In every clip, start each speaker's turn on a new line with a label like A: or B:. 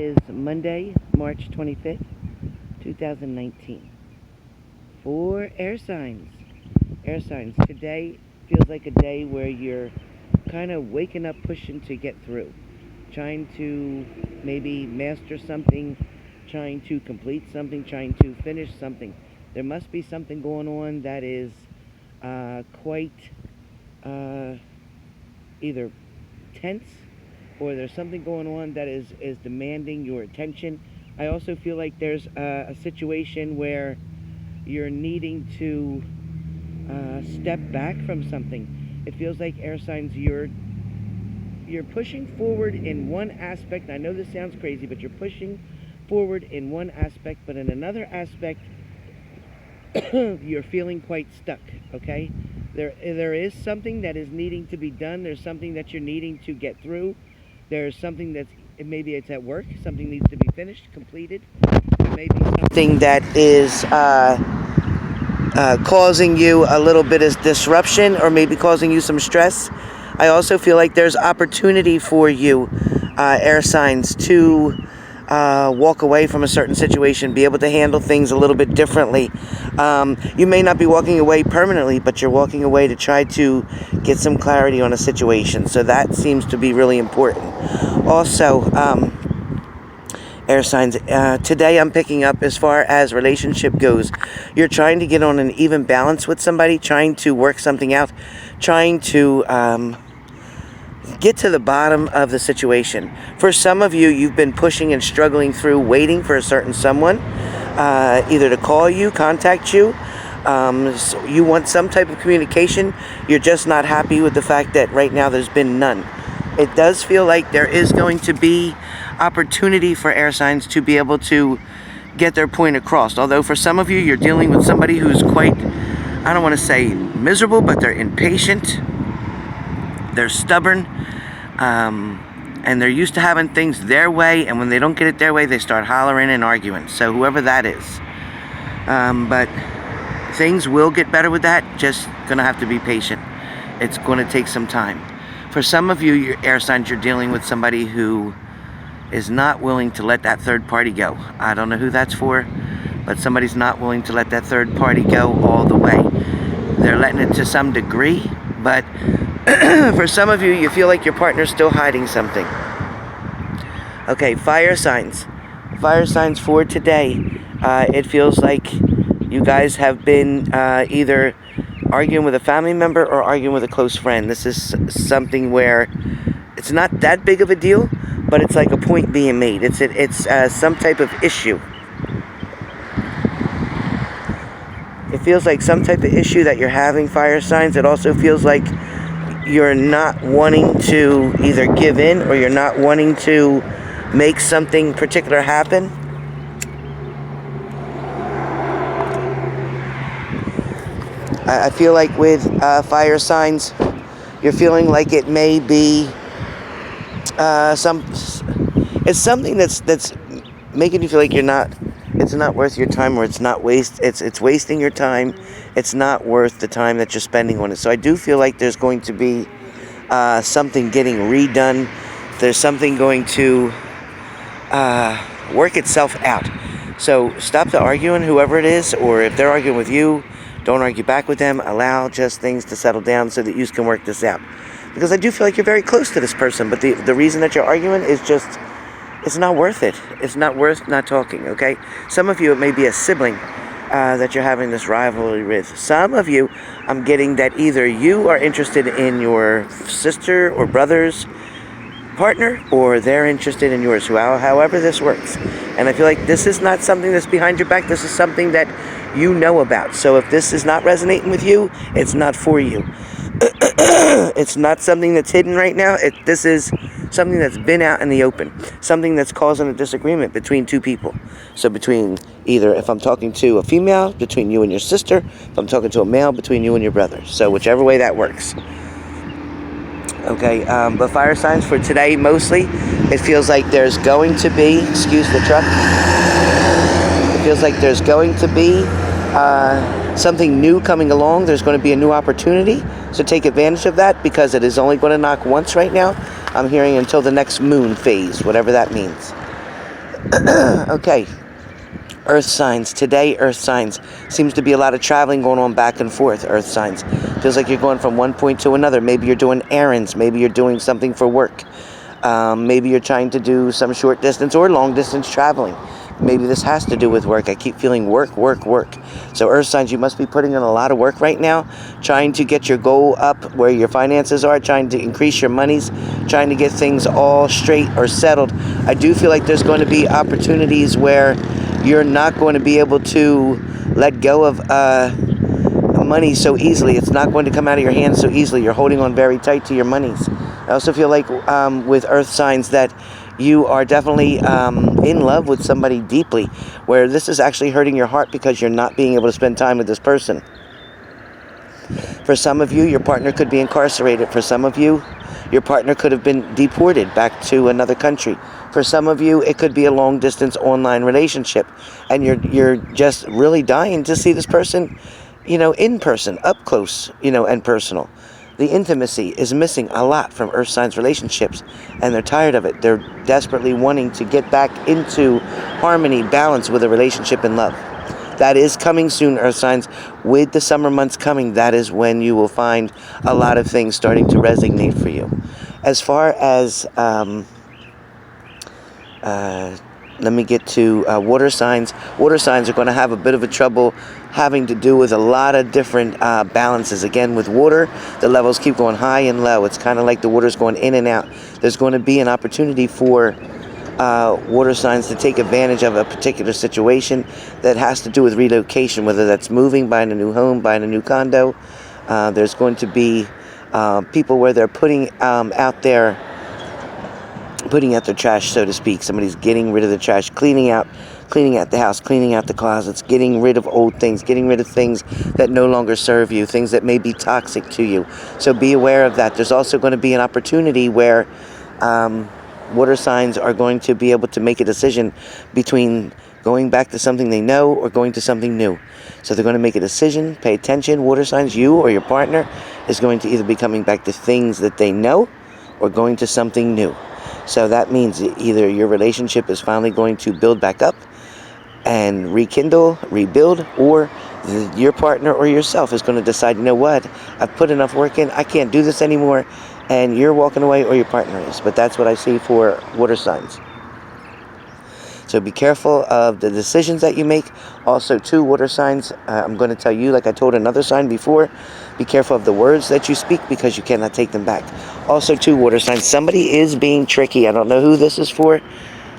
A: is Monday, March 25th, 2019. For air signs. Air signs. Today feels like a day where you're kind of waking up, pushing to get through. Trying to maybe master something, trying to complete something, trying to finish something. There must be something going on that is quite either tense, or there's something going on that is demanding your attention. I also feel like there's a situation where you're needing to step back from something. It feels like air signs, you're pushing forward in one aspect. I know this sounds crazy, but you're pushing forward in one aspect, but in another aspect you're feeling quite stuck, okay? There is something that is needing to be done. There's something that you're needing to get through. There's something that's, maybe it's at work, something needs to be finished, completed. There may be something that is causing you a little bit of disruption, or maybe causing you some stress. I also feel like there's opportunity for you, air signs, to walk away from a certain situation, be able to handle things a little bit differently. You may not be walking away permanently, but you're walking away to try to get some clarity on a situation. So that seems to be really important. Also, air signs, today I'm picking up, as far as relationship goes, you're trying to get on an even balance with somebody, trying to work something out, trying to get to the bottom of the situation. For some of you, you've been pushing and struggling through, waiting for a certain someone, either to call you, contact you. So you want some type of communication. You're just not happy with the fact that right now there's been none. It does feel like there is going to be opportunity for air signs to be able to get their point across. Although for some of you, you're dealing with somebody who's quite, I don't want to say miserable, but they're impatient. They're stubborn, and they're used to having things their way, and when they don't get it their way, they start hollering and arguing. So whoever that is. But things will get better with that, just gonna have to be patient. It's gonna take some time. For some of you, your air signs, you're dealing with somebody who is not willing to let that third party go. I don't know who that's for, but somebody's not willing to let that third party go all the way. They're letting it to some degree, but for some of you, you feel like your partner's still hiding something. Okay, fire signs. Fire signs for today. It feels like you guys have been either arguing with a family member or arguing with a close friend. This is something where it's not that big of a deal, but it's like a point being made. It's some type of issue. It feels like some type of issue that you're having, fire signs. It also feels like you're not wanting to either give in, or you're not wanting to make something particular happen. I feel like with fire signs, you're feeling like it may be it's something that's making you feel like it's not worth your time, or it's wasting your time. It's not worth the time that you're spending on it. So I do feel like there's going to be something getting redone. There's something going to work itself out. So stop the arguing, whoever it is, or if they're arguing with you, don't argue back with them. Allow just things to settle down so that you can work this out. Because I do feel like you're very close to this person, but the reason that you're arguing is just, it's not worth it. It's not worth not talking, okay? Some of you, it may be a sibling that you're having this rivalry with. Some of you, I'm getting that either you are interested in your sister or brother's partner, or they're interested in yours, however this works. And I feel like this is not something that's behind your back. This is something that you know about. So if this is not resonating with you, it's not for you. It's not something that's hidden right now. This is something that's been out in the open. Something that's causing a disagreement between two people. So between either, if I'm talking to a female, between you and your sister. If I'm talking to a male, between you and your brother. So whichever way that works. Okay, but fire signs for today, mostly, it feels like there's going to be, excuse the truck, it feels like there's going to be something new coming along. There's going to be a new opportunity, so take advantage of that, because it is only going to knock once right now. I'm hearing until the next moon phase, whatever that means. Okay. Earth signs. Today, Earth signs. Seems to be a lot of traveling going on back and forth, Earth signs. Feels like you're going from one point to another. Maybe you're doing errands. Maybe you're doing something for work. Maybe you're trying to do some short distance or long distance traveling. Maybe this has to do with work. I keep feeling work, work, work. So Earth signs, you must be putting in a lot of work right now, trying to get your goal up where your finances are, trying to increase your monies, trying to get things all straight or settled. I do feel like there's going to be opportunities where you're not going to be able to let go of money so easily. It's not going to come out of your hands so easily. You're holding on very tight to your monies. I also feel like with Earth signs that you are definitely in love with somebody deeply, where this is actually hurting your heart because you're not being able to spend time with this person. For some of you, your partner could be incarcerated. For some of you, your partner could have been deported back to another country. For some of you, it could be a long-distance online relationship, and you're just really dying to see this person, in person, up close, and personal. The intimacy is missing a lot from Earth signs relationships, and they're tired of it. They're desperately wanting to get back into harmony, balance with a relationship and love. That is coming soon, Earth signs. With the summer months coming, that is when you will find a lot of things starting to resonate for you. As far as, let me get to water signs. Water signs are going to have a bit of a trouble having to do with a lot of different balances. Again, with water, the levels keep going high and low. It's kind of like the water's going in and out. There's going to be an opportunity for water signs to take advantage of a particular situation that has to do with relocation, whether that's moving, buying a new home, buying a new condo. There's going to be people where they're putting out their trash, so to speak. Somebody's getting rid of the trash, cleaning out the house, cleaning out the closets, getting rid of old things, getting rid of things that no longer serve you, things that may be toxic to you. So be aware of that. There's also going to be an opportunity where water signs are going to be able to make a decision between going back to something they know or going to something new. So they're going to make a decision. Pay attention. Water signs, you or your partner is going to either be coming back to things that they know or going to something new. So that means either your relationship is finally going to build back up and rekindle, rebuild, or your partner or yourself is going to decide, you know what, I've put enough work in, I can't do this anymore, and you're walking away or your partner is. But that's what I see for water signs. So be careful of the decisions that you make. Also, too, water signs, I'm going to tell you, like I told another sign before, be careful of the words that you speak because you cannot take them back. Also, too, water signs, somebody is being tricky. I don't know who this is for,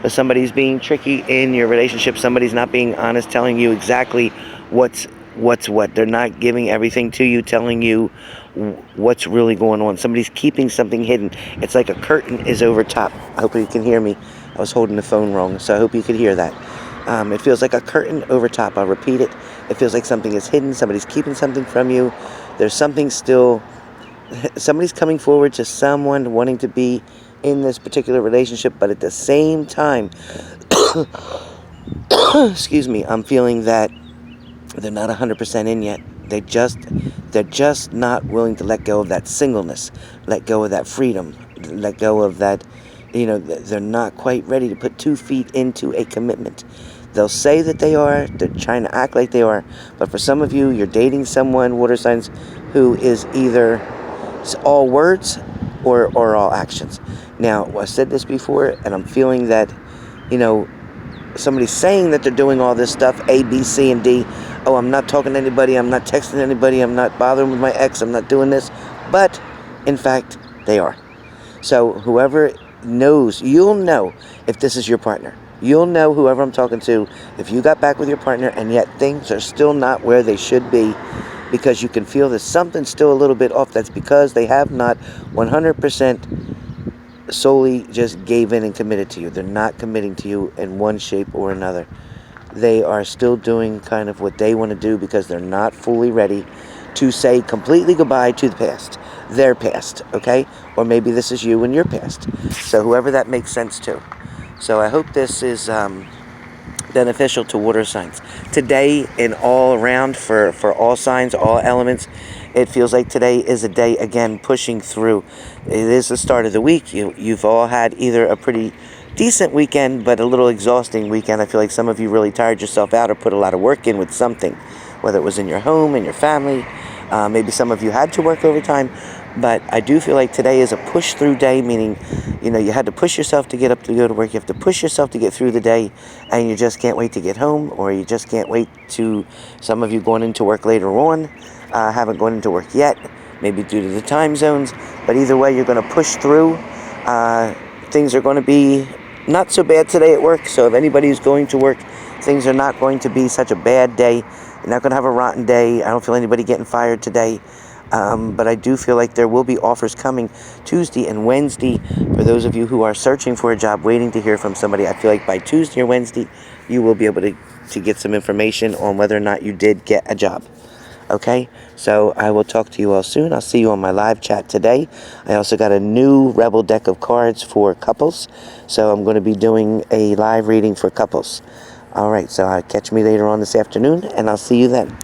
A: but somebody's being tricky in your relationship. Somebody's not being honest, telling you exactly what's what. They're not giving everything to you, telling you what's really going on. Somebody's keeping something hidden. It's like a curtain is over top. I hope you can hear me. I was holding the phone wrong, so I hope you could hear that. It feels like a curtain over top. I'll repeat it. It feels like something is hidden. Somebody's keeping something from you. There's something still. Somebody's coming forward to someone wanting to be in this particular relationship, but at the same time, excuse me, I'm feeling that they're not 100% in yet. They're just not willing to let go of that singleness, let go of that freedom, let go of that. They're not quite ready to put 2 feet into a commitment. They'll say that they are. They're trying to act like they are. But for some of you, you're dating someone, water signs, who is either all words or all actions. Now, I said this before, and I'm feeling that, somebody's saying that they're doing all this stuff, A, B, C, and D. Oh, I'm not talking to anybody. I'm not texting anybody. I'm not bothering with my ex. I'm not doing this. But, in fact, they are. So, whoever knows, you'll know if this is your partner. You'll know, whoever I'm talking to, if you got back with your partner and yet things are still not where they should be, because you can feel that something's still a little bit off. That's because they have not 100% solely just gave in and committed to you. They're not committing to you in one shape or another. They are still doing kind of what they want to do because they're not fully ready to say completely goodbye to the past, their past, okay? Or maybe this is you and your past. So whoever that makes sense to. So I hope this is beneficial to water signs. Today, and all around for all signs, all elements, it feels like today is a day, again, pushing through. It is the start of the week. You've all had either a pretty decent weekend, but a little exhausting weekend. I feel like some of you really tired yourself out or put a lot of work in with something, whether it was in your home, in your family. Maybe some of you had to work overtime, but I do feel like today is a push-through day, meaning, you had to push yourself to get up to go to work. You have to push yourself to get through the day, and you just can't wait to get home, or you just can't wait to, some of you going into work later on, haven't gone into work yet, maybe due to the time zones, but either way, you're going to push through. Things are going to be not so bad today at work, so if anybody is going to work, things are not going to be such a bad day. You're not going to have a rotten day. I don't feel anybody getting fired today, but I do feel like there will be offers coming Tuesday and Wednesday for those of you who are searching for a job, waiting to hear from somebody. I feel like by Tuesday or Wednesday, you will be able to get some information on whether or not you did get a job. Okay, so I will talk to you all soon. I'll see you on my live chat today. I also got a new Rebel deck of cards for couples, so I'm going to be doing a live reading for couples. All right, so catch me later on this afternoon, and I'll see you then.